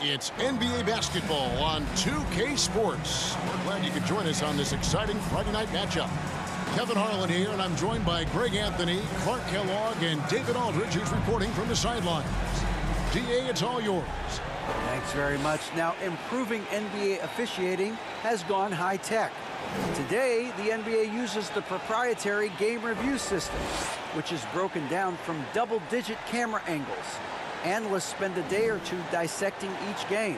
It's NBA basketball on 2K Sports. We're glad you could join us on this exciting Friday night matchup. Kevin Harlan here, and I'm joined by Greg Anthony, Clark Kellogg, and David Aldridge, who's reporting from the sidelines. DA, it's all yours. Thanks very much. Now, improving NBA officiating has gone high-tech. Today, the NBA uses the proprietary game review system, which is broken down from double-digit camera angles. Analysts spend a day or two dissecting each game.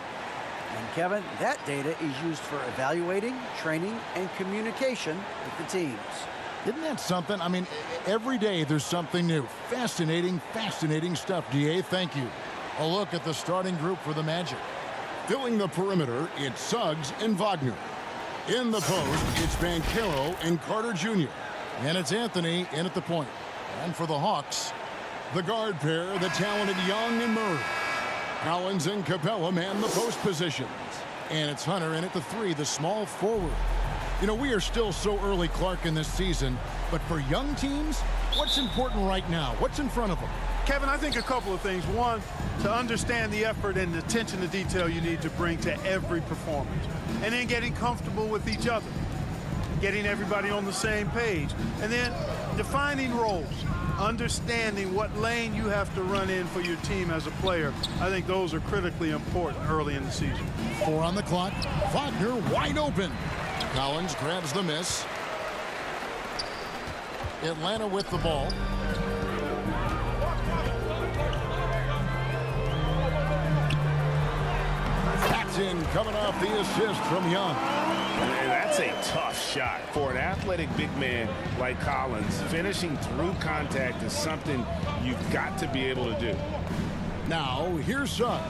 And Kevin, that data is used for evaluating, training, and communication with the teams. Isn't that something? I mean, every day there's something new. Fascinating, fascinating stuff, DA. Thank you. A look at the starting group for the Magic. Filling the perimeter, it's Suggs and Wagner. In the post, it's Banchero and Carter Jr. And it's Anthony in at the point. And for the Hawks, the guard pair, the talented Young and Murray. Collins and Capella man the post positions. And it's Hunter in at the three, the small forward. You know, we are still so early, Clark, in this season. But for young teams, what's important right now? What's in front of them? Kevin, I think a couple of things. One, to understand the effort and the attention to detail you need to bring to every performance. And then getting comfortable with each other. Getting everybody on the same page. And then defining roles. Understanding what lane you have to run in for your team as a player. I think those are critically important early in the season. 4 on the clock. Wagner wide open. Collins grabs the miss. Atlanta with the ball. In coming off the assist from Young. And that's a tough shot for an athletic big man like Collins. Finishing through contact is something you've got to be able to do. Now, here's Suggs.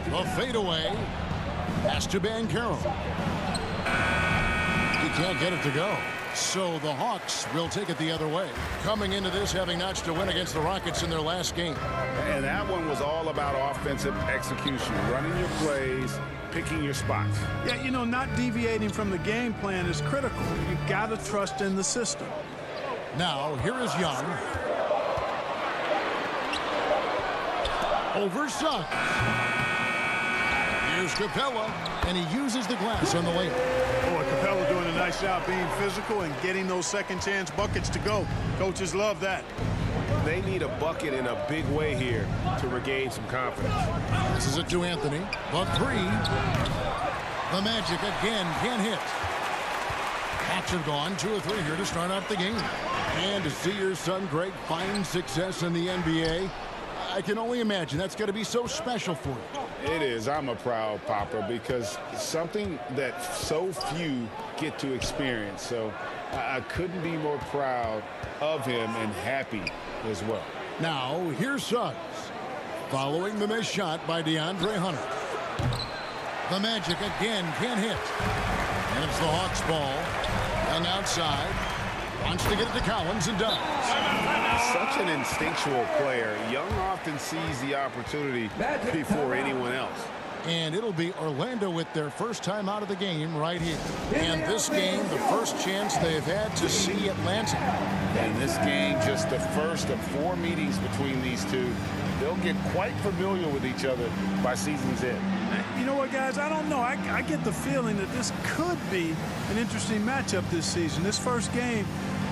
The fadeaway. Pass to Banchero. He can't get it to go. So the Hawks will take it the other way. Coming into this, having notched a win against the Rockets in their last game. And that one was all about offensive execution. Running your plays, picking your spots. Yeah, you know, not deviating from the game plan is critical. You got to trust in the system. Now, here is Young. Over Suggs. Here's Capella, and he uses the glass on the lane. Boy, Capella doing a nice job being physical and getting those second-chance buckets to go. Coaches love that. They need a bucket in a big way here to regain some confidence. This is it to Anthony. The three. The Magic again can't hit. Hats have gone 2 or 3 here to start out the game. And to see your son Greg find success in the NBA, I can only imagine that's going to be so special for you. It is. I'm a proud papa because something that so few get to experience. So I couldn't be more proud of him and happy as well. Now, here's Suggs. Following the missed shot by DeAndre Hunter. The Magic again can't hit. And it's the Hawks ball. Young outside. Wants to get it to Collins and does. Such an instinctual player. Young often sees the opportunity before anyone else. And it'll be Orlando with their first time out of the game right here. And this game, the first chance they've had to see Atlanta. And this game, just the first of 4 meetings between these two. They'll get quite familiar with each other by season's end. You know what, guys? I don't know. I get the feeling that this could be an interesting matchup this season. This first game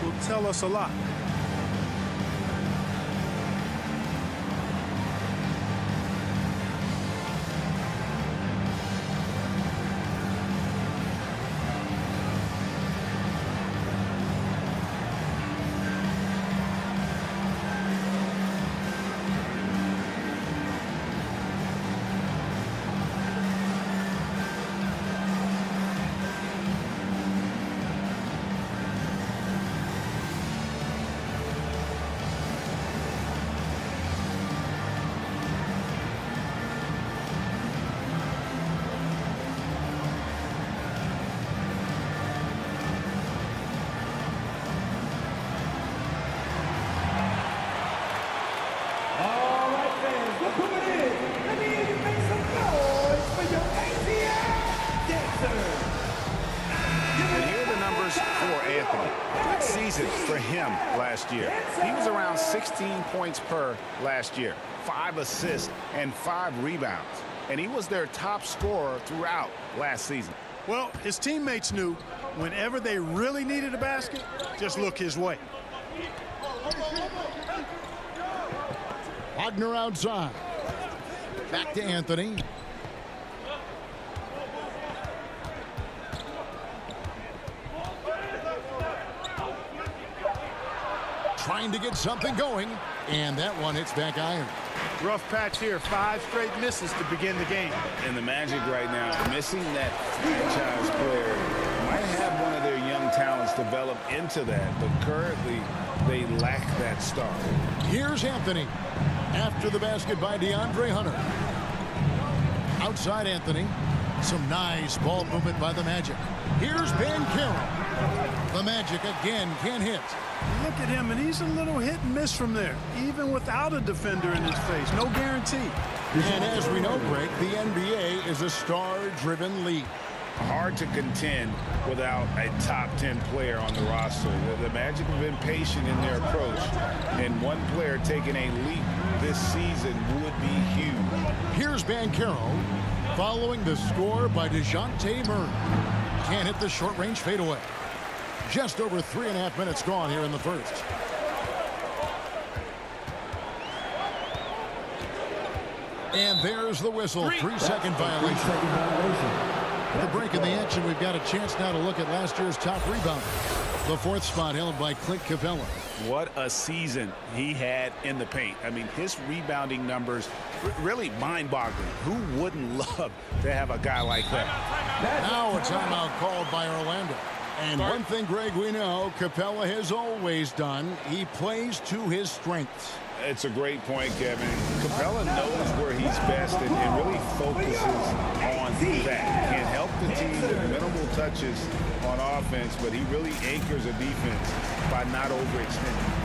will tell us a lot. Anthony. Good season for him last year. He was around 16 points per last year, 5 assists and 5 rebounds. And he was their top scorer throughout last season. Well, his teammates knew whenever they really needed a basket, just look his way. Wagner outside. Back to Anthony. Trying to get something going, and that one hits back iron. Rough patch here, 5 straight misses to begin the game. And the Magic right now, missing that franchise player, might have one of their young talents develop into that, but currently they lack that star. Here's Anthony. After the basket by DeAndre Hunter. Outside Anthony. Some nice ball movement by the Magic. Here's Banchero. The Magic again can't hit. Look at him, and he's a little hit and miss from there, even without a defender in his face. No guarantee. And as we know, Greg, the NBA is a star-driven league. Hard to contend without a top 10 player on the roster. The Magic have been patient in their approach, and one player taking a leap this season would be huge. Here's Banchero following the score by DeJounte Murray. Can't hit the short-range fadeaway. Just over 3.5 minutes gone here in the first. And there's the whistle. 3-second violation. At the break in the action, we've got a chance now to look at last year's top rebounder. The 4th spot held by Clint Capella. What a season he had in the paint. I mean, his rebounding numbers really mind-boggling. Who wouldn't love to have a guy like that? Now a timeout called by Orlando. And one thing, Greg, we know Capella has always done. He plays to his strengths. It's a great point, Kevin. Capella knows where he's best and really focuses on that. Can't help the team with minimal touches on offense, but he really anchors a defense by not overextending.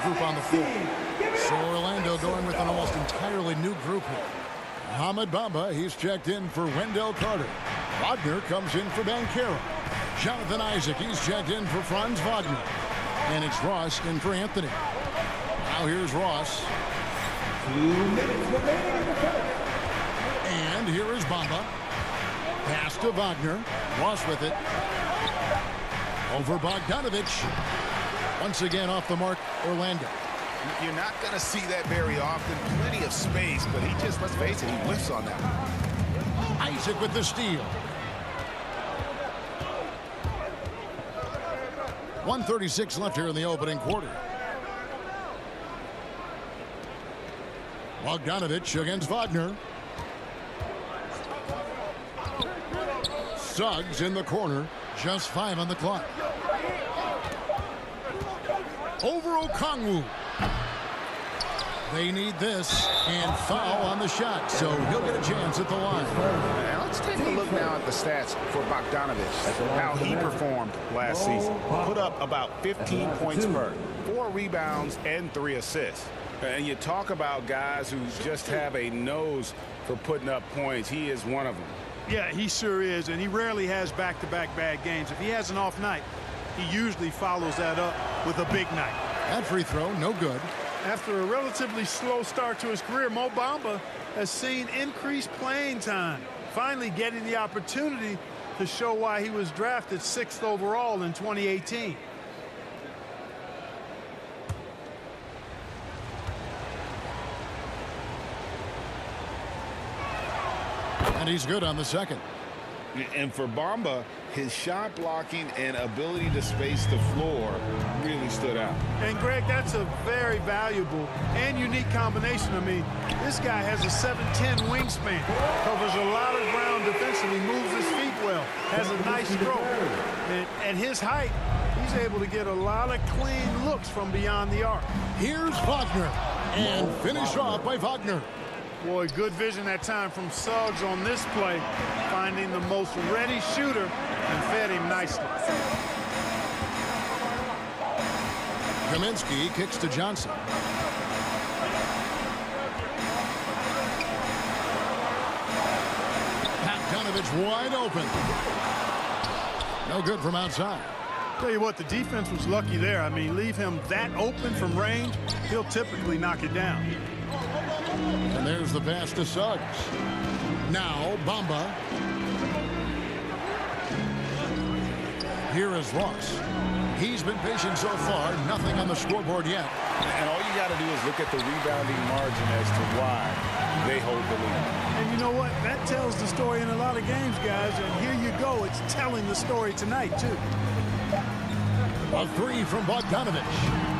Group on the floor. So Orlando going with an almost entirely new group here. Mohamed Bamba, he's checked in for Wendell Carter. Wagner comes in for Banchero. Jonathan Isaac, he's checked in for Franz Wagner. And it's Ross in for Anthony. Now here's Ross. 2 minutes remaining in the first. And here is Bamba. Pass to Wagner. Ross with it. Over Bogdanovich. Once again off the mark, Orlando. You're not going to see that very often. Plenty of space, but he just, let's face it, he whiffs on that one. Isaac with the steal. 1:36 left here in the opening quarter. Bogdanovich against Wagner. Suggs in the corner. Just 5 on the clock. Over Okongwu. They need this, and foul on the shot, so he'll get a chance at the line. Now let's take a look now at the stats for Bogdanovich, how he performed last season. Put up about 15 points per, 4 rebounds, and 3 assists. And you talk about guys who just have a nose for putting up points. He is one of them. Yeah, he sure is, and he rarely has back-to-back bad games. If he has an off night, he usually follows that up with a big night. That free throw, no good. After a relatively slow start to his career, Mo Bamba has seen increased playing time. finally getting the opportunity to show why he was drafted 6th overall in 2018. And he's good on the second. And for Bamba, his shot blocking and ability to space the floor really stood out. And Greg, that's a very valuable and unique combination. I mean, this guy has a 7'10" wingspan, covers a lot of ground defensively, moves his feet well, has a nice stroke. And at his height, he's able to get a lot of clean looks from beyond the arc. Here's Wagner, and finished off by Wagner. Boy, good vision that time from Suggs on this play, finding the most ready shooter and fed him nicely. Kaminsky kicks to Johnson. Bogdanovich wide open. No good from outside. Tell you what, the defense was lucky there. I mean, leave him that open from range, he'll typically knock it down. And there's the pass to Suggs. Now Bamba. Here is Ross. He's been patient so far. Nothing on the scoreboard yet. And all you got to do is look at the rebounding margin as to why they hold the lead. And you know what? That tells the story in a lot of games, guys. And here you go. It's telling the story tonight, too. A three from Bogdanovich.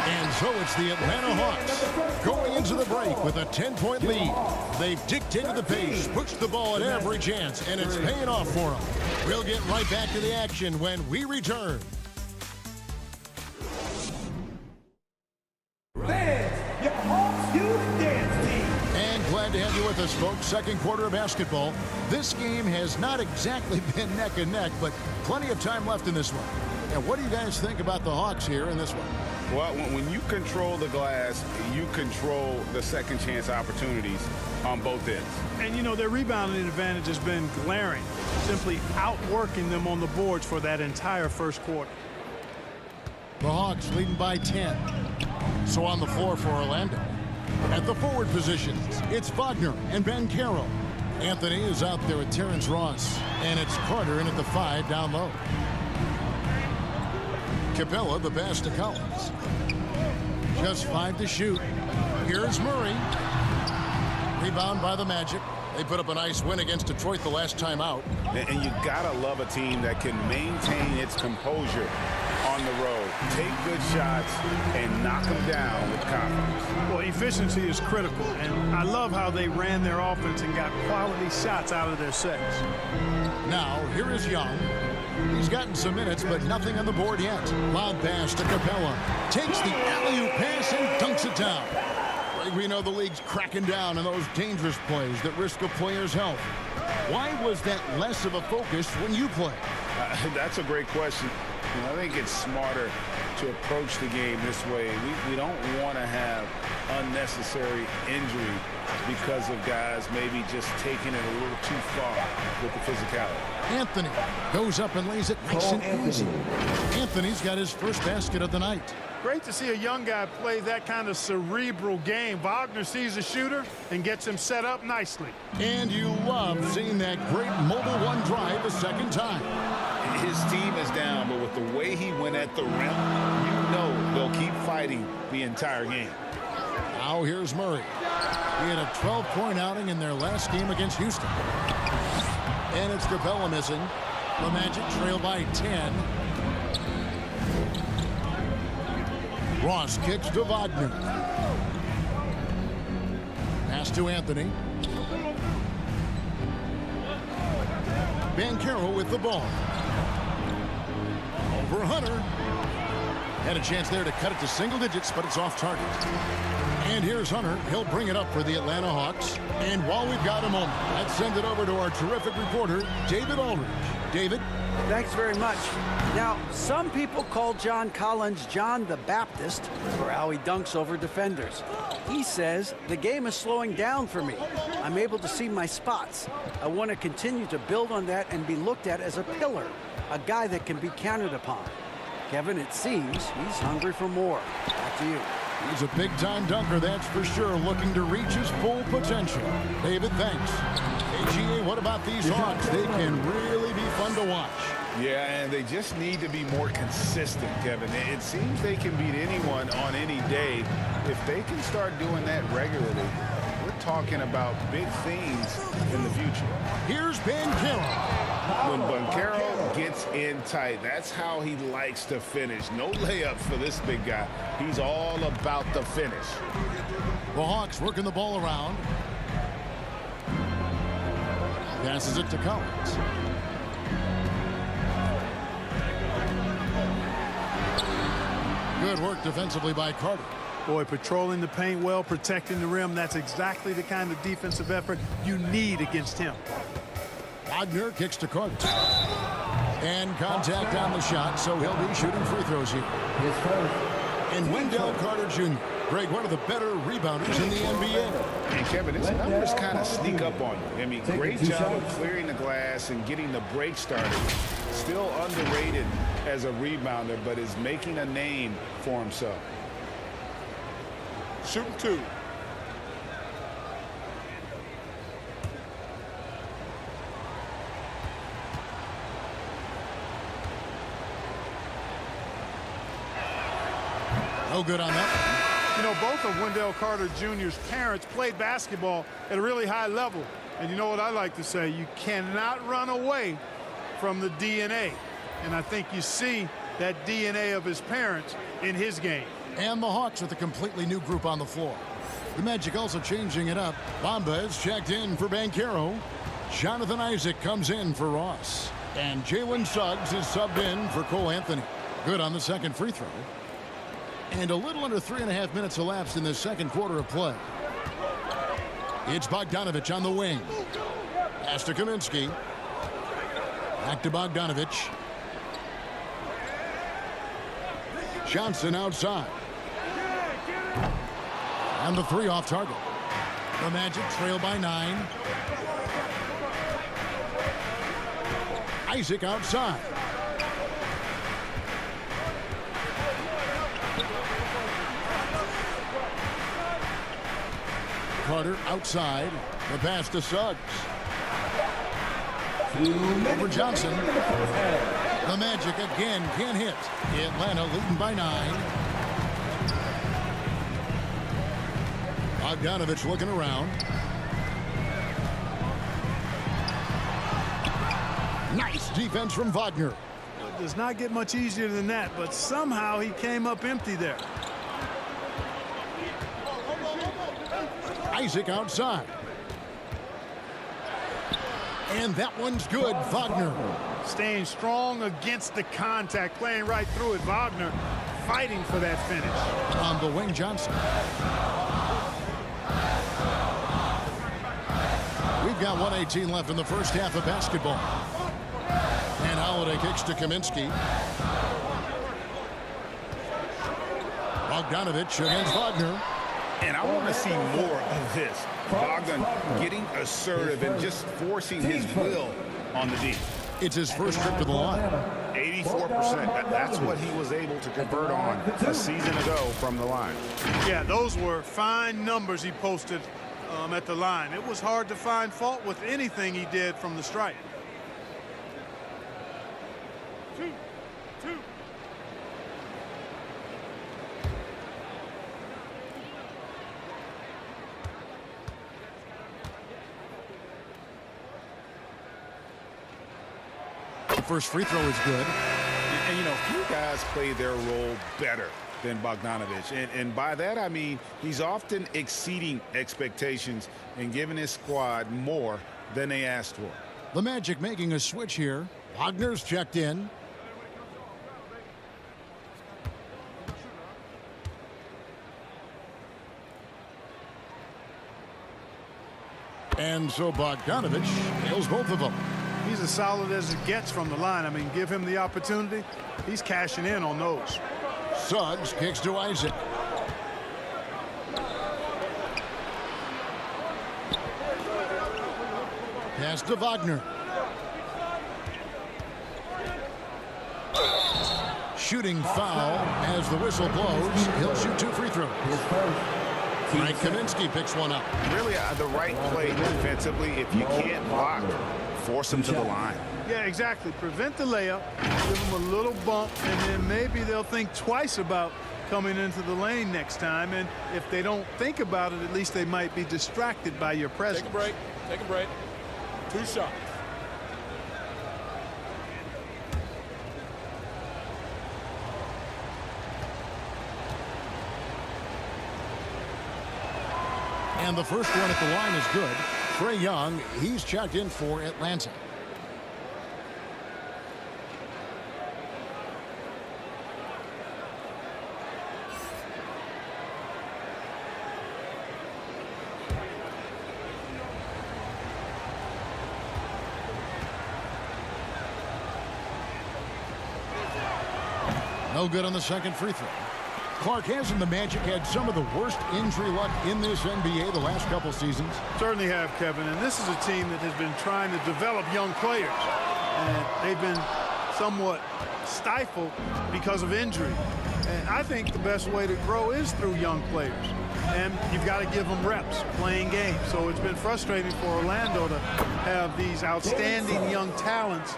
And so it's the Atlanta Hawks going into the break with a 10-point lead. They've dictated the pace, pushed the ball at every chance, and it's paying off for them. We'll get right back to the action when we return. Fans, your Hawks Youth Dance Team. And glad to have you with us, folks. Second quarter of basketball. This game has not exactly been neck and neck, but plenty of time left in this one. And what do you guys think about the Hawks here in this one? Well, when you control the glass, you control the second chance opportunities on both ends. And, you know, their rebounding advantage has been glaring, simply outworking them on the boards for that entire first quarter. The Hawks leading by 10. So on the floor for Orlando. At the forward positions, it's Wagner and Ben Carroll. Anthony is out there with Terrence Ross. And it's Carter in at the 5 down low. Capella, the pass to Collins. Just 5 to shoot. Here's Murray. Rebound by the Magic. They put up a nice win against Detroit the last time out. And you gotta love a team that can maintain its composure on the road. Take good shots and knock them down with confidence. Well, efficiency is critical, and I love how they ran their offense and got quality shots out of their sets. Now, here is Young. He's gotten some minutes, but nothing on the board yet. Lob pass to Capella. Takes the alley-oop pass and dunks it down. We know the league's cracking down on those dangerous plays that risk a player's health. Why was that less of a focus when you play? That's a great question. I think it's smarter to approach the game this way. We don't want to have unnecessary injury because of guys maybe just taking it a little too far with the physicality. Anthony goes up and lays it nice and easy. Anthony's got his first basket of the night. Great to see a young guy play that kind of cerebral game. Wagner sees a shooter and gets him set up nicely. And you love seeing that great mobile one drive a second time. His team is down, but with the way he went at the rim, you know they'll keep fighting the entire game. Now here's Murray. He had a 12-point outing in their last game against Houston. And it's Capella missing. The Magic trail by 10. Ross kicks to Wagner. Pass to Anthony. Ben Carroll with the ball. Over Hunter. Had a chance there to cut it to single digits, but it's off target. And here's Hunter. He'll bring it up for the Atlanta Hawks. And while we've got a moment, let's send it over to our terrific reporter, David Aldridge. David? Thanks very much. Now, some people call John Collins John the Baptist for how he dunks over defenders. He says, the game is slowing down for me. I'm able to see my spots. I want to continue to build on that and be looked at as a pillar, a guy that can be counted upon. Kevin, it seems he's hungry for more. Back to you. He's a big-time dunker, that's for sure, looking to reach his full potential. David, thanks. AGA, what about these Hawks? They can really be fun to watch. Yeah, and they just need to be more consistent, Kevin. It seems they can beat anyone on any day. If they can start doing that regularly, we're talking about big things in the future. Here's Banchero. When Banchero gets in tight, that's how he likes to finish. No layups for this big guy. He's all about the finish. The Hawks working the ball around. Passes it to Collins. Good work defensively by Carter. Boy, patrolling the paint well, protecting the rim. That's exactly the kind of defensive effort you need against him. Wagner kicks to Carter. And contact on the shot, so he'll be shooting free throws here. And Wendell Carter Jr. Greg, one of the better rebounders in the NBA. And Kevin, his numbers kind of sneak up on you. I mean, great job of clearing the glass and getting the break started. Still underrated as a rebounder, but is making a name for himself. Shooting two. No good on that. You know, both of Wendell Carter Jr.'s parents played basketball at a really high level. And you know what I like to say? You cannot run away from the DNA. And I think you see that DNA of his parents in his game. And the Hawks with a completely new group on the floor. The Magic also changing it up. Bamba is checked in for Banchero. Jonathan Isaac comes in for Ross. And Jalen Suggs is subbed in for Cole Anthony. Good on the second free throw. And a little under 3.5 minutes elapsed in the second quarter of play. It's Bogdanovich on the wing. Pass to Kaminsky. Back to Bogdanovich. Johnson outside. And the three off target. The Magic trail by 9. Isaac outside. Carter outside. The pass to Suggs. Over Johnson. The Magic again can't hit. Atlanta leading by 9. Bogdanovich looking around. Nice defense from Wagner. It does not get much easier than that, but somehow he came up empty there. Isaac outside. And that one's good. Wagner. Staying strong against the contact, playing right through it. Wagner fighting for that finish. On the wing, Johnson. We've got 1:18 left in the first half of basketball. And Holiday kicks to Kaminsky. Bogdanovich against Wagner. And I want to see more of this. Bogdan getting assertive and just forcing his will on the D. It's his first trip to the line. 84%. That's what he was able to convert on a season ago from the line. Yeah, those were fine numbers he posted at the line. It was hard to find fault with anything he did from the stripe. Two. First free throw is good. And you know, few guys play their role better than Bogdanovich. And by that, I mean he's often exceeding expectations and giving his squad more than they asked for. The Magic making a switch here. Wagner's checked in. And so Bogdanovich nails both of them. He's as solid as it gets from the line. I mean, give him the opportunity. He's cashing in on those. Suggs kicks to Isaac. Pass to Wagner. shooting foul as the whistle blows. He'll shoot 2 free throws. Frank Kaminsky picks one up. Really the right play defensively. If you can't block, force him to the line. Yeah, exactly. Prevent the layup, give them a little bump, and then maybe they'll think twice about coming into the lane next time. And if they don't think about it, at least they might be distracted by your presence. Take a break. Take a break. 2 shots. And the first one at the line is good. Trae Young, he's checked in for Atlanta. No good on the second free throw. Clark, hasn't the Magic had some of the worst injury luck in this NBA the last couple seasons? Certainly have, Kevin. And this is a team that has been trying to develop young players. And they've been somewhat stifled because of injury. And I think the best way to grow is through young players. And you've got to give them reps, playing games. So it's been frustrating for Orlando to have these outstanding young talents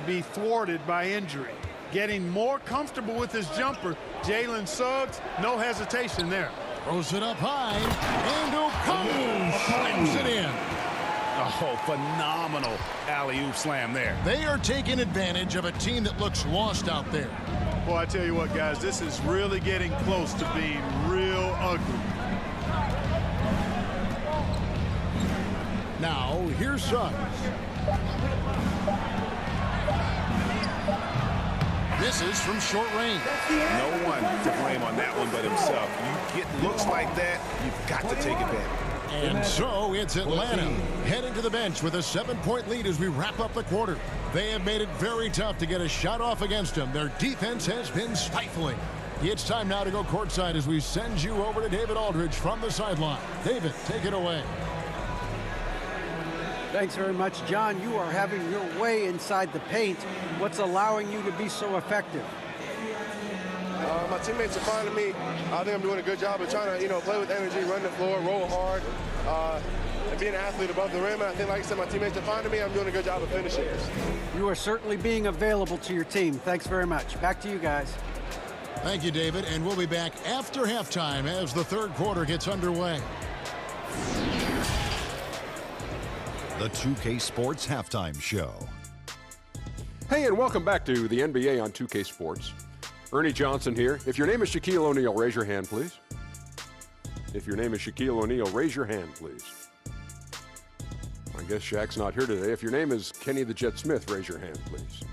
be thwarted by injury. Getting more comfortable with his jumper. Jalen Suggs, no hesitation there. Throws it up high, and O'Connell slams it in. Oh, phenomenal alley-oop slam there. They are taking advantage of a team that looks lost out there. Boy, I tell you what, guys, this is really getting close to being real ugly. Now, here's Suggs. This is from short range. No one to blame on that one but himself. You get looks like that, you've got to take advantage. And so it's Atlanta heading to the bench with a 7-point lead as we wrap up the quarter. They have made it very tough to get a shot off against them. Their defense has been stifling. It's time now to go courtside as we send you over to David Aldridge from the sideline. David, take it away. Thanks very much, John. You are having your way inside the paint. What's allowing you to be so effective? My teammates are finding me. I think I'm doing a good job of trying to, play with energy, run the floor, roll hard, and be an athlete above the rim. And I think, like I said, my teammates are finding me. I'm doing a good job of finishing. You are certainly being available to your team. Thanks very much. Back to you guys. Thank you, David. And we'll be back after halftime as the third quarter gets underway. The 2K Sports Halftime Show. Hey, and welcome back to the NBA on 2K Sports. Ernie Johnson here. If your name is Shaquille O'Neal, raise your hand, please. If your name is Shaquille O'Neal, raise your hand, please. I guess Shaq's not here today. If your name is Kenny the Jet Smith, raise your hand, please.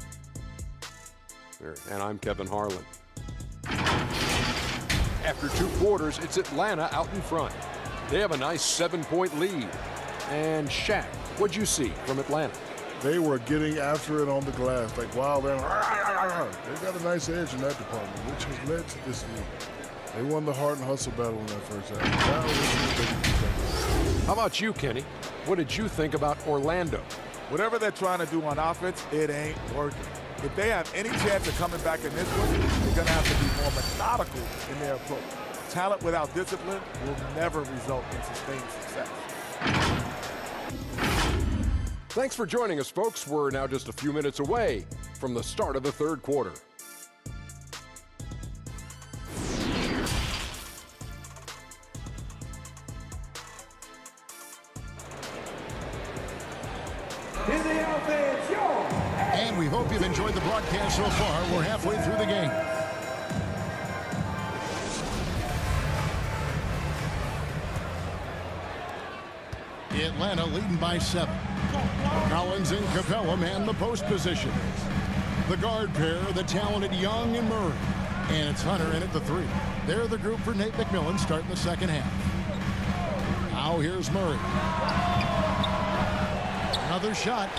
There. And I'm Kevin Harlan. After 2 quarters, it's Atlanta out in front. They have a nice 7-point lead. And Shaq, what'd you see from Atlanta? They were getting after it on the glass, like wild. They got a nice edge in that department, which has led to this lead. They won the heart and hustle battle in that first half. Now let's see what they can do. How about you, Kenny? What did you think about Orlando? Whatever they're trying to do on offense, it ain't working. If they have any chance of coming back in this one, they're going to have to be more methodical in their approach. Talent without discipline will never result in sustained success. Thanks for joining us, folks. We're now just a few minutes away from the start of the third quarter. And we hope you've enjoyed the broadcast so far. We're halfway through the game. Atlanta leading by 7. Collins and Capella man the post positions. The guard pair, the talented Young and Murray. And it's Hunter in at the 3. They're the group for Nate McMillan starting the second half. Now here's Murray. Another shot.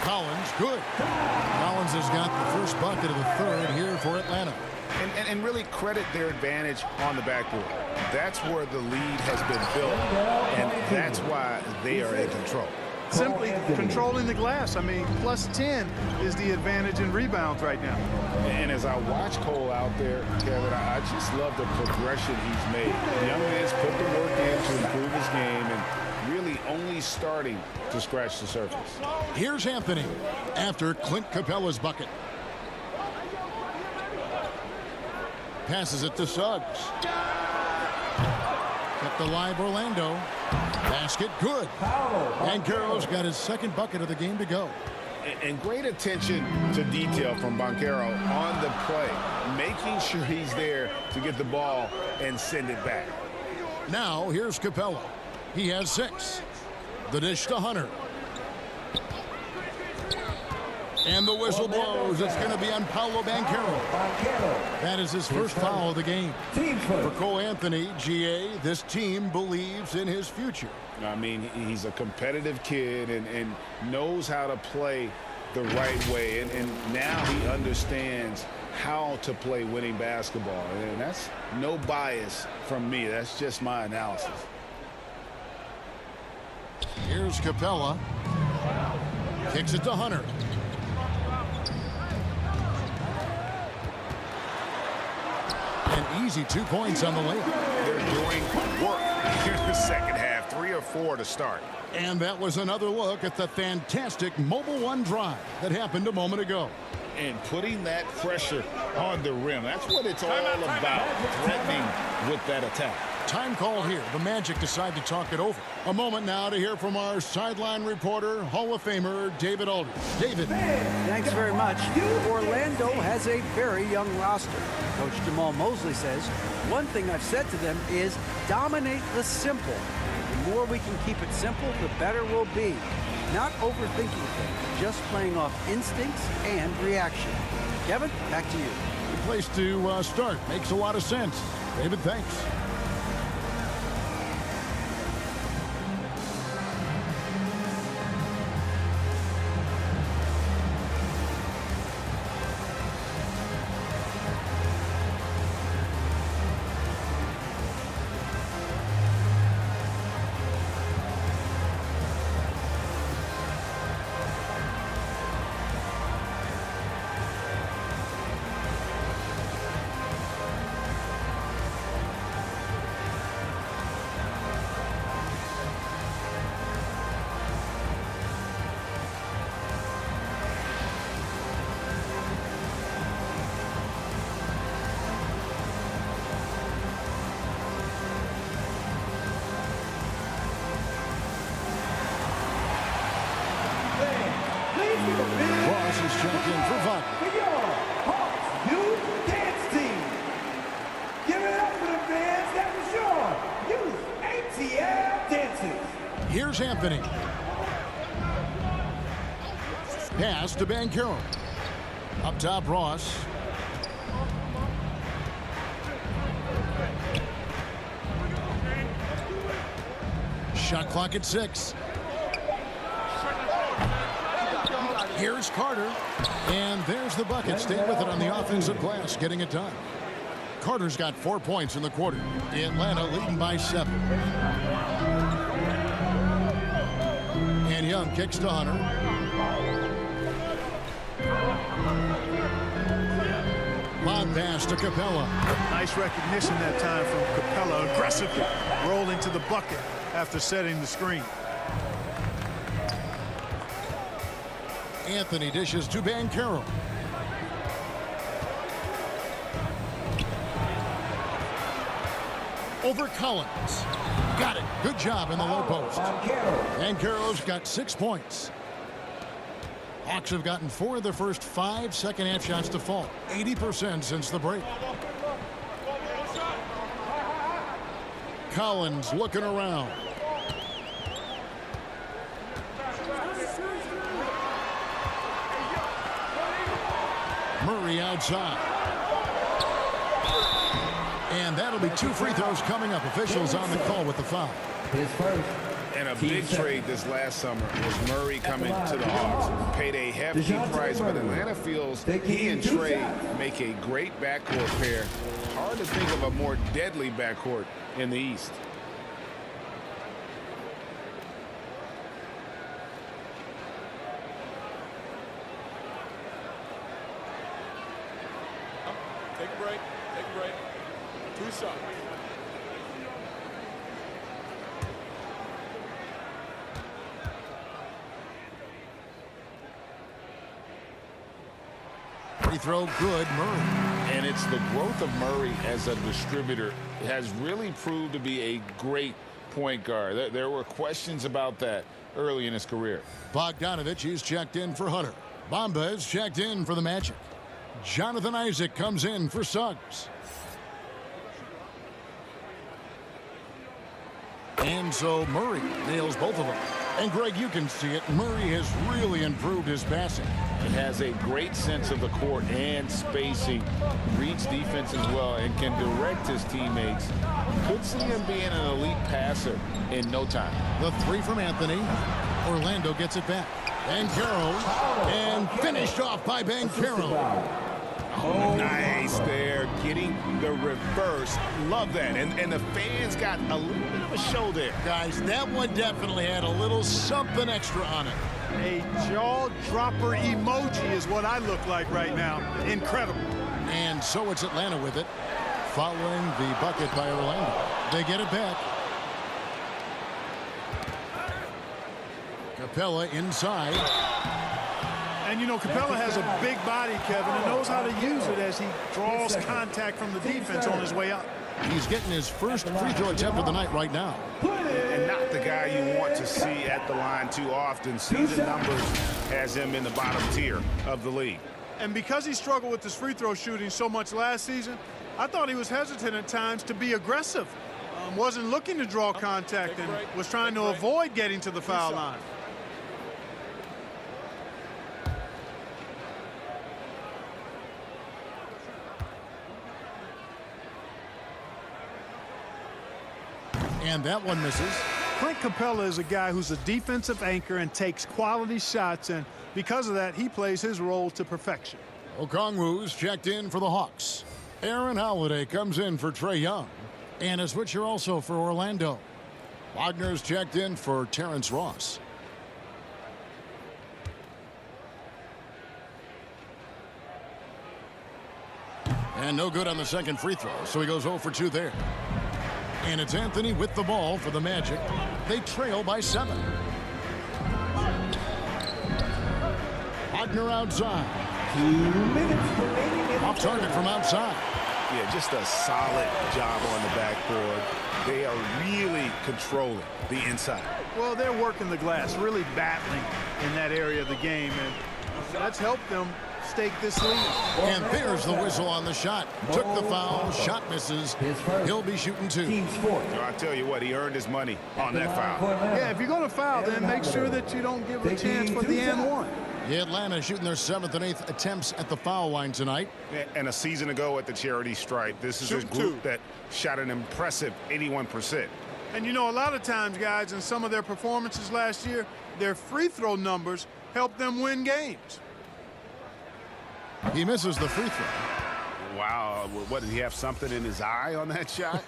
Collins, good. Collins has got the first bucket of the third here for Atlanta. And really credit their advantage on the backboard. That's where the lead has been built, and that's why they are in control. simply controlling the glass. I mean, plus 10 is the advantage in rebounds right now. And as I watch Cole out there, Kevin, I just love the progression he's made. The young man's put the work in to improve his game and really only starting to scratch the surface. Here's Anthony after Clint Capella's bucket. Passes it to Suggs. Kept alive Orlando. Basket good. And Banchero's got his second bucket of the game to go. And great attention to detail from Banchero on the play, making sure he's there to get the ball and send it back. Now here's Capella. He has 6. The dish to Hunter. And the whistle blows. It's going to be on Paolo Banchero. That is his first foul of the game. For Cole Anthony, GA, this team believes in his future. I mean, he's a competitive kid and knows how to play the right way. And now he understands how to play winning basketball. And that's no bias from me. That's just my analysis. Here's Capella. Kicks it to Hunter. An easy 2 points on the layup. They're doing work here in the second half. 3 or 4 to start. And that was another look at the fantastic Mobile One drive that happened a moment ago. And putting that pressure on the rim. That's what it's all about, threatening with that attack. Time call here. The Magic decide to talk it over. A moment now to hear from our sideline reporter, Hall of Famer David Aldridge. David. Thanks very much. Orlando has a very young roster. Coach Jamal Mosley says, one thing I've said to them is dominate the simple. The more we can keep it simple, the better we'll be. Not overthinking things, just playing off instincts and reaction. Kevin, back to you. Good place to start. Makes a lot of sense. David, thanks. Ross is checked in for Vaughn. For your Hawks Youth Dance Team. Give it up for the fans. That was your Youth ATL Dancers. Here's Anthony. Pass to Banchero. Up top, Ross. Shot clock at 6. Here's Carter. And there's the bucket. Stay with it on the offensive glass, getting it done. Carter's got 4 points in the quarter. Atlanta leading by 7. And Young kicks to Hunter. Lob pass to Capella. Nice recognition that time from Capella. Aggressively rolling to the bucket after setting the screen. Anthony dishes to Banchero. Over Collins. Got it. Good job in the low post. Banchero's got 6 points. Hawks have gotten 4 of the first 5 second-half shots to fall. 80% since the break. Collins looking around. Murray outside. And that'll be 2 free throws coming up. Officials on the call with the foul. And a big trade this last summer was Murray coming to the Hawks. Paid a hefty price, but Atlanta feels he and Trey make a great backcourt pair. Hard to think of a more deadly backcourt in the East. Take a break. Take a break. 2 shots. Free throw good, Murray. And it's the growth of Murray as a distributor has really proved to be a great point guard. There were questions about that early in his career. Bogdanovich is checked in for Hunter. Bamba is checked in for the Magic. Jonathan Isaac comes in for Suggs. And so Murray nails both of them. And Greg, you can see it. Murray has really improved his passing. He has a great sense of the court and spacing, reads defense as well, and can direct his teammates. Could see him being an elite passer in no time. The 3 from Anthony. Orlando gets it back. Banchero, and finished off by Banchero. Oh, nice there, getting the reverse. Love that. And the fans got a little bit of a show there. Guys, that one definitely had a little something extra on it. A jaw-dropper emoji is what I look like right now. Incredible. And so it's Atlanta with it, following the bucket by Orlando. They get it back. Capella inside. And, you know, Capella has a big body, Kevin, and knows how to use it as he draws contact from the defense on his way up. He's getting his first free throw attempt of the night right now. And not the guy you want to see at the line too often. Season numbers has him in the bottom tier of the league. And because he struggled with his free throw shooting so much last season, I thought he was hesitant at times to be aggressive. Wasn't looking to draw contact and was trying to avoid getting to the foul line. And that one misses. Clint Capella is a guy who's a defensive anchor and takes quality shots, and because of that, he plays his role to perfection. Okongwu's checked in for the Hawks. Aaron Holiday comes in for Trae Young. And a switcher also for Orlando. Wagner's checked in for Terrence Ross. And no good on the second free throw, so he goes 0 for 2 there. And it's Anthony with the ball for the Magic. They trail by 7. Wagner outside. 2 minutes remaining in Off target from outside. Yeah, just a solid job on the backboard. They are really controlling the inside. Well, they're working the glass, really battling in that area of the game, and that's helped them stake this lead. And there's the whistle on the shot. Took the foul, shot misses. He'll be shooting 2. I tell you what, he earned his money on that foul. Yeah, if you're going to foul, then make sure that you don't give a chance for the and one. Atlanta shooting their 7th and 8th attempts at the foul line tonight. And a season ago at the charity stripe, this is a group that shot an impressive 81%. And you know, a lot of times, guys, in some of their performances last year, their free throw numbers helped them win games. He misses the free throw. Wow, what, did he have something in his eye on that shot?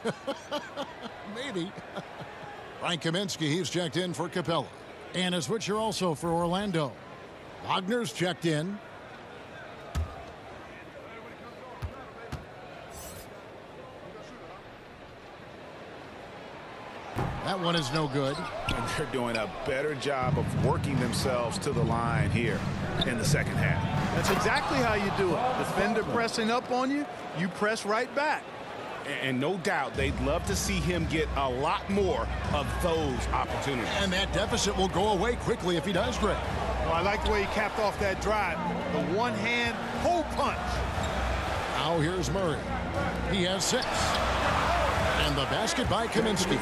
Maybe. Frank Kaminsky, he's checked in for Capella. And a switcher also for Orlando. Wagner's checked in. That one is no good. And they're doing a better job of working themselves to the line here in the second half. That's exactly how you do it. Defender pressing up on you, you press right back. And no doubt they'd love to see him get a lot more of those opportunities. And that deficit will go away quickly if he does, Greg. Well, I like the way he capped off that drive. The one-hand pull punch. Now here's Murray. He has 6. And the basket by Kaminsky.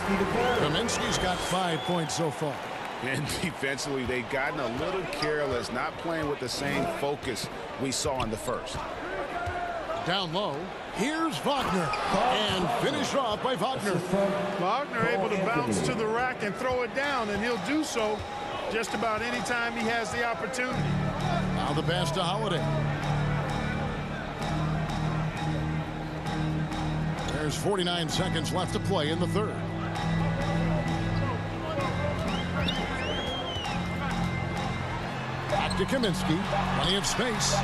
Kaminsky's got 5 points so far. And defensively, they've gotten a little careless, not playing with the same focus we saw in the first. Down low, here's Wagner. And finished off by Wagner. Wagner able to bounce to the rack and throw it down, and he'll do so just about any time he has the opportunity. Now the pass to Holiday. There's 49 seconds left to play in the third. Back to Kaminsky. Plenty of space.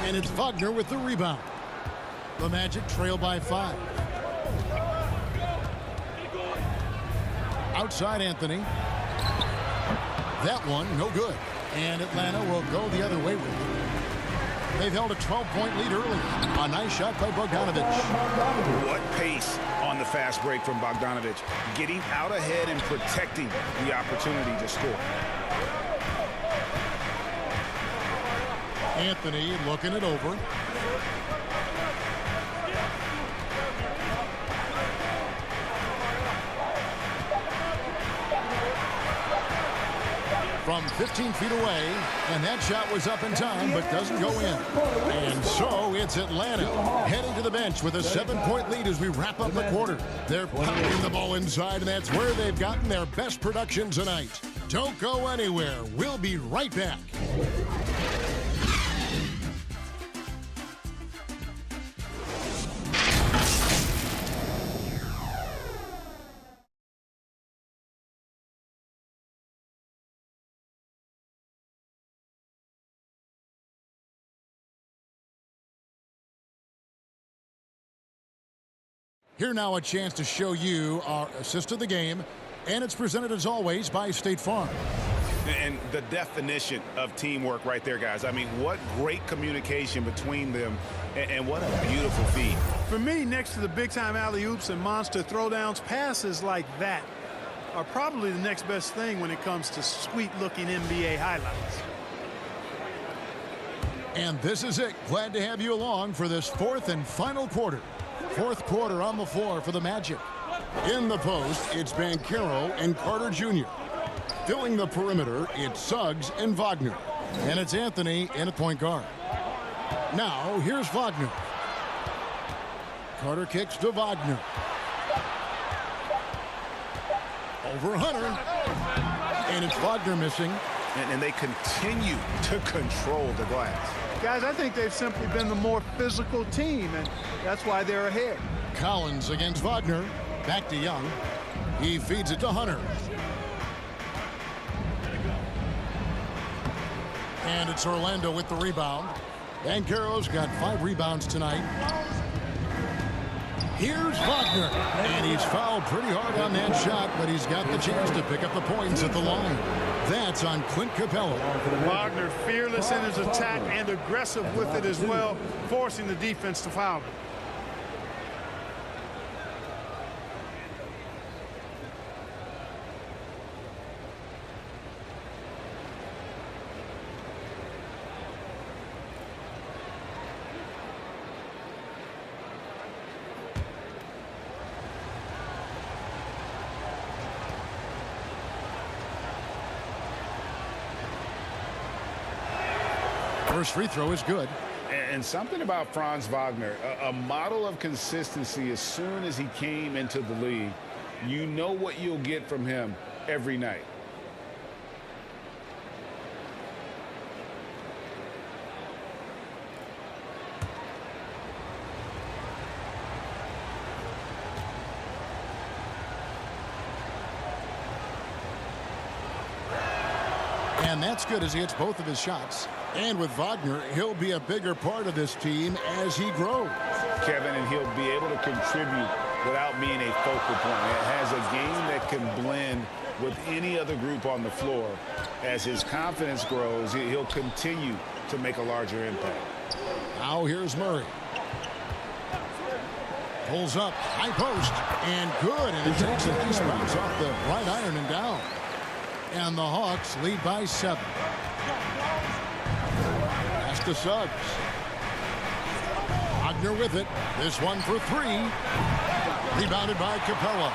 And it's Wagner with the rebound. The Magic trail by 5. Outside Anthony. That one, no good. And Atlanta will go the other way with it. They've held a 12-point lead early. A nice shot by Bogdanovic. What pace on the fast break from Bogdanovic. Getting out ahead and protecting the opportunity to score. Anthony looking it over. From 15 feet away, and that shot was up in time, but doesn't go in. And so it's Atlanta heading to the bench with a 7-point lead as we wrap up the quarter. They're pounding the ball inside, and that's where they've gotten their best production tonight. Don't go anywhere. We'll be right back. Here now a chance to show you our assist of the game, and it's presented as always by State Farm. And the definition of teamwork right there, guys. I mean, what great communication between them, and what a beautiful feed. For me, next to the big-time alley-oops and monster throwdowns, passes like that are probably the next best thing when it comes to sweet-looking NBA highlights. And this is it. Glad to have you along for this fourth and final quarter. Fourth quarter on the floor for the Magic. In the post, it's Banchero and Carter Jr. Filling the perimeter, it's Suggs and Wagner. And it's Anthony in at point guard. Now, here's Wagner. Carter kicks to Wagner. Over Hunter. And it's Wagner missing. And they continue to control the glass. Guys, I think they've simply been the more physical team, and that's why they're ahead. Collins against Wagner. Back to Young. He feeds it to Hunter. And it's Orlando with the rebound. Banchero's got 5 rebounds tonight. Here's Wagner. And he's fouled pretty hard on that shot, but he's got the chance to pick up the points at the line. That's on Clint Capella. Wagner fearless in his attack and aggressive with it as well, forcing the defense to foul him. First free throw is good. And something about Franz Wagner, a model of consistency. As soon as he came into the league, you know what you'll get from him every night. And that's good as he hits both of his shots. And with Wagner, he'll be a bigger part of this team as he grows. Kevin, and he'll be able to contribute without being a focal point. It has a game that can blend with any other group on the floor. As his confidence grows, he'll continue to make a larger impact. Now here's Murray. Pulls up, high post, and good. And it takes a nice bounce off the right iron and down. And the Hawks lead by 7. Pass to Suggs. Wagner with it. This one for 3. Rebounded by Capella.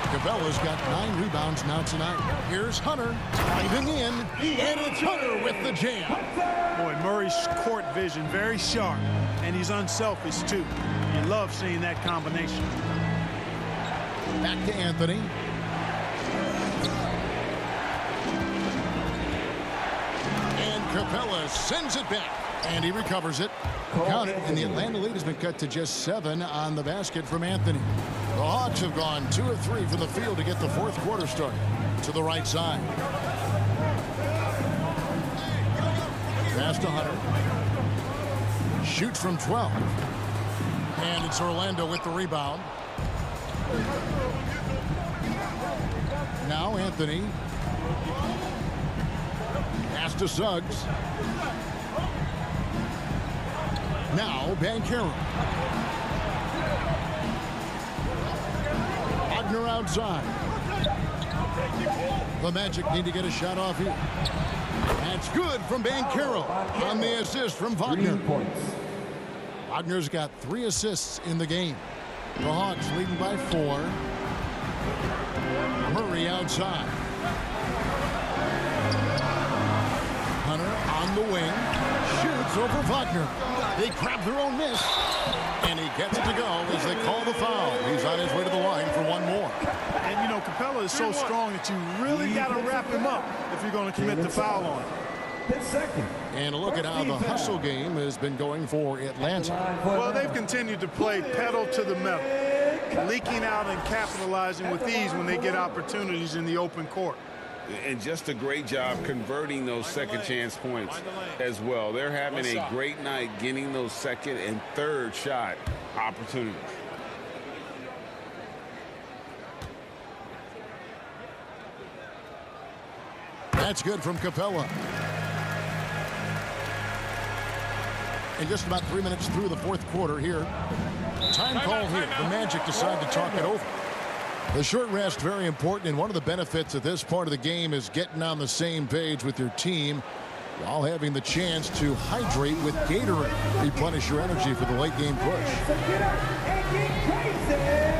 Capella's got 9 rebounds now tonight. Here's Hunter driving in, and it's Hunter with the jam. Boy, Murray's court vision very sharp, and he's unselfish too. You love seeing that combination. Back to Anthony. Capella sends it back, and he recovers it. Count it, and the Atlanta lead has been cut to just 7 on the basket from Anthony. The Hawks have gone 2 of 3 from the field to get the fourth quarter started. To the right side. Pass to Hunter. Shoots from 12. And it's Orlando with the rebound. Now Anthony. Pass to Suggs. Now Banchero. Wagner outside. The Magic need to get a shot off here. That's good from Banchero on the assist from Wagner. Wagner's got 3 assists in the game. The Hawks leading by 4. Murray outside. Hunter on the wing. Shoots over Wagner. They grab their own miss. And he gets it to go as they call the foul. He's on his way to the line for one more. And, you know, Capella is so strong that you really got to wrap him up if you're going to commit the foul on him. And a look at how the hustle game has been going for Atlanta. Well, they've continued to play pedal to the metal, leaking out and capitalizing with ease when they get opportunities in the open court. And just a great job converting those second chance points as well. They're having a great night getting those second and third shot opportunities. That's good from Capella. And just about 3 minutes through the fourth quarter here. Time call here. The Magic decide to talk it over. The short rest, very important, and one of the benefits of this part of the game is getting on the same page with your team while having the chance to hydrate with Gatorade. Replenish your energy for the late game push. Get up and get crazy!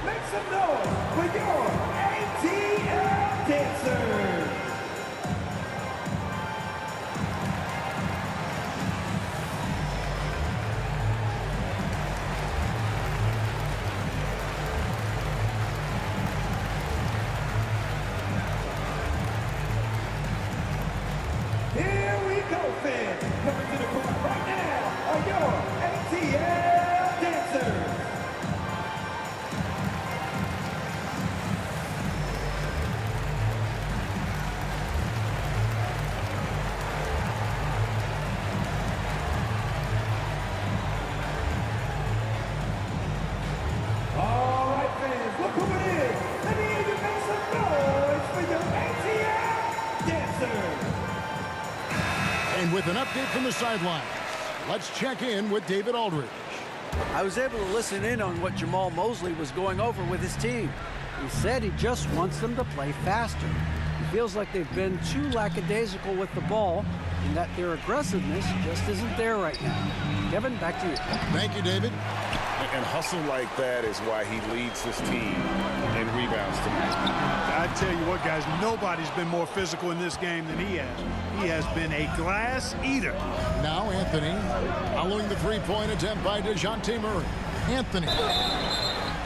Make some noise for your ATL dancers! Here we go, fans! Coming to the court right now are your ATL dancers! All right, fans, look who it is. Let me hear you make some noise for your ATL dancers. And with an update from the sidelines, let's check in with David Aldridge. I was able to listen in on what Jamal Mosley was going over with his team. He said he just wants them to play faster. He feels like they've been too lackadaisical with the ball and that their aggressiveness just isn't there right now. Kevin, back to you. Thank you, David. And hustle like that is why he leads his team in rebounds tonight. I tell you what, guys, nobody's been more physical in this game than he has. He has been a glass eater. Now Anthony, following the three-point attempt by DeJounte Murray. Anthony.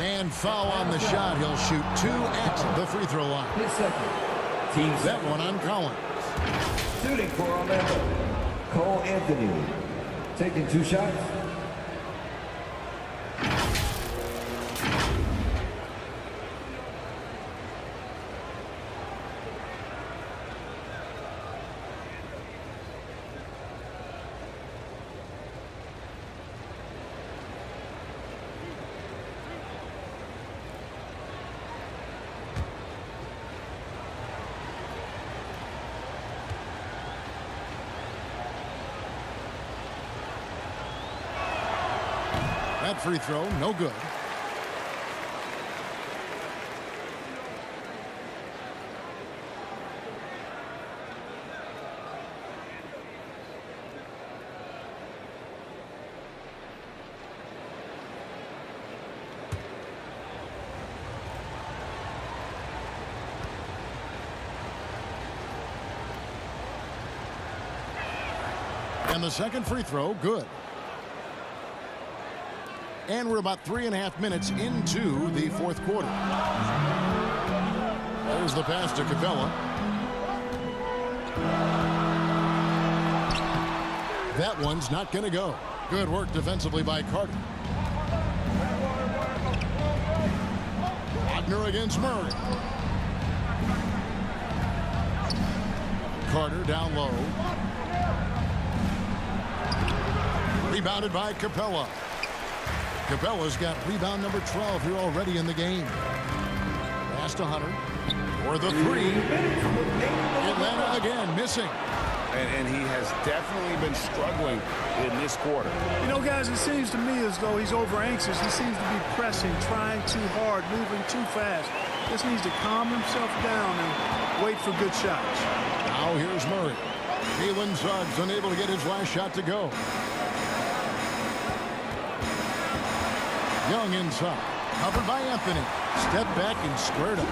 And foul on the shot. He'll shoot 2 at the free throw line. That one on Collins. Shooting for Orlando, Cole Anthony. Taking 2 shots. That free throw, no good. And the second free throw, good. And we're about 3.5 minutes into the fourth quarter. There's the pass to Capella. That one's not going to go. Good work defensively by Carter. Wagner against Murray. Carter down low. Rebounded by Capella. Capella's got rebound number 12 here already in the game. Pass to Hunter for the three. Atlanta again missing. And he has definitely been struggling in this quarter. You know, guys, it seems to me as though he's over anxious. He seems to be pressing, trying too hard, moving too fast. Just needs to calm himself down and wait for good shots. Now here's Murray. Jalen Suggs unable to get his last shot to go. Young inside. Covered by Anthony. Step back and squared up.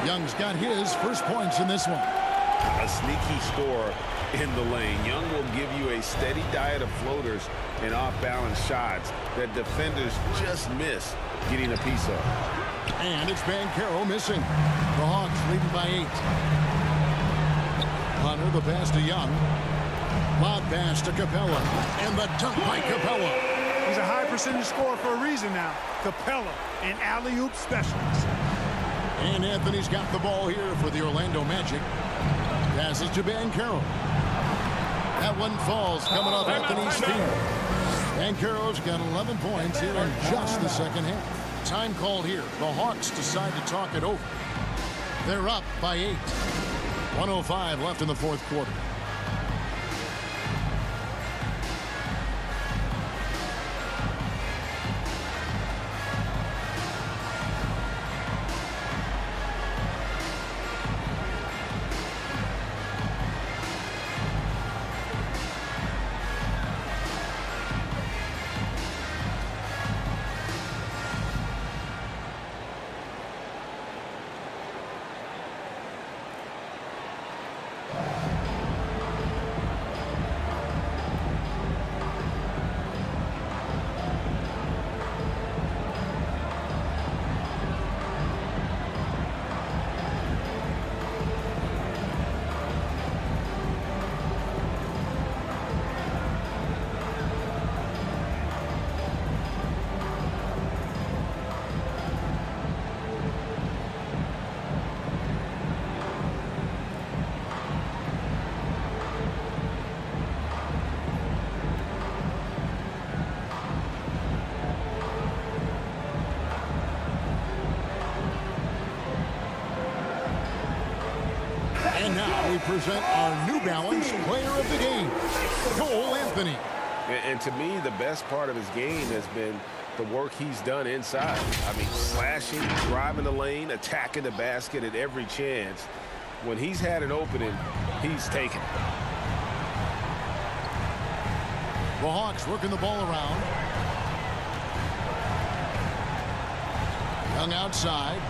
Young's got his first points in this one. A sneaky score in the lane. Young will give you a steady diet of floaters and off-balance shots that defenders just miss getting a piece of. And it's Banchero missing. The Hawks leading by 8. Hunter, the pass to Young. Lob pass to Capella. And the dunk by Capella. He's a high percentage scorer for a reason now. Capella, an alley-oop specialist. And Anthony's got the ball here for the Orlando Magic. Passes to Banchero. That one falls coming off Anthony's feet. Banchero's got 11 points here in just the second half. Time called here. The Hawks decide to talk it over. They're up by 8. 1:05 left in the fourth quarter. And now we present our New Balance player of the game, Cole Anthony. And to me, the best part of his game has been the work he's done inside. I mean, slashing, driving the lane, attacking the basket at every chance. When he's had an opening, he's taken it. The Hawks working the ball around. Young outside.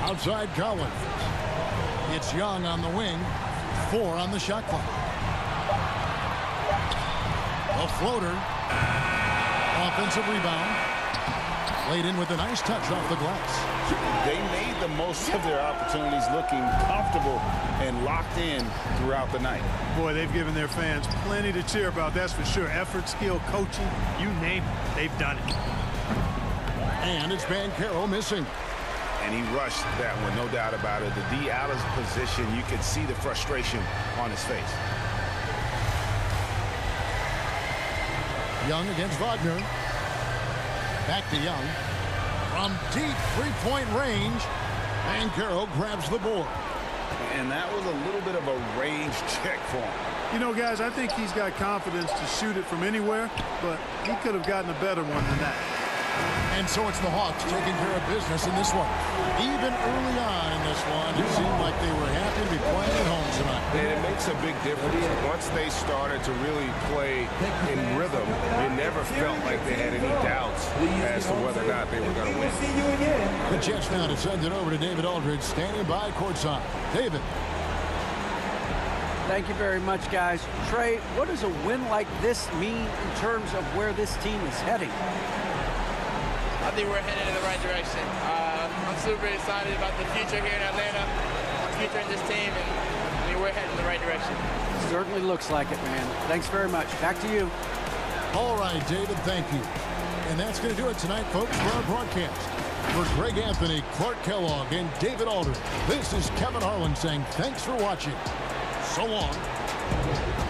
Outside Collins. It's Young on the wing. 4 on the shot clock. A floater. Offensive rebound. Laid in with a nice touch off the glass. They made the most of their opportunities, looking comfortable and locked in throughout the night. Boy, they've given their fans plenty to cheer about, that's for sure. Effort, skill, coaching, you name it, they've done it. And it's Banchero missing. And he rushed that one, no doubt about it. The D out of position, you could see the frustration on his face. Young against Wagner. Back to Young. From deep three-point range, Banchero grabs the board. And that was a little bit of a range check for him. You know, guys, I think he's got confidence to shoot it from anywhere, but he could have gotten a better one than that. And so it's the Hawks taking care of business in this one. Even early on in this one, it seemed like they were happy to be playing at home tonight. And it makes a big difference. Once they started to really play in rhythm, you never felt like they had any doubts as to whether or not they were going to win. The Jets now to send it over to David Aldridge, standing by courtside. David. Thank you very much, guys. Trey, what does a win like this mean in terms of where this team is heading? I think we're headed in the right direction. I'm super excited about the future here in Atlanta, the future in this team, and I mean, we're heading in the right direction. Certainly looks like it, man. Thanks very much. Back to you. All right, David, thank you. And that's going to do it tonight, folks, for our broadcast. For Greg Anthony, Clark Kellogg, and David Alder, this is Kevin Harlan saying thanks for watching. So long.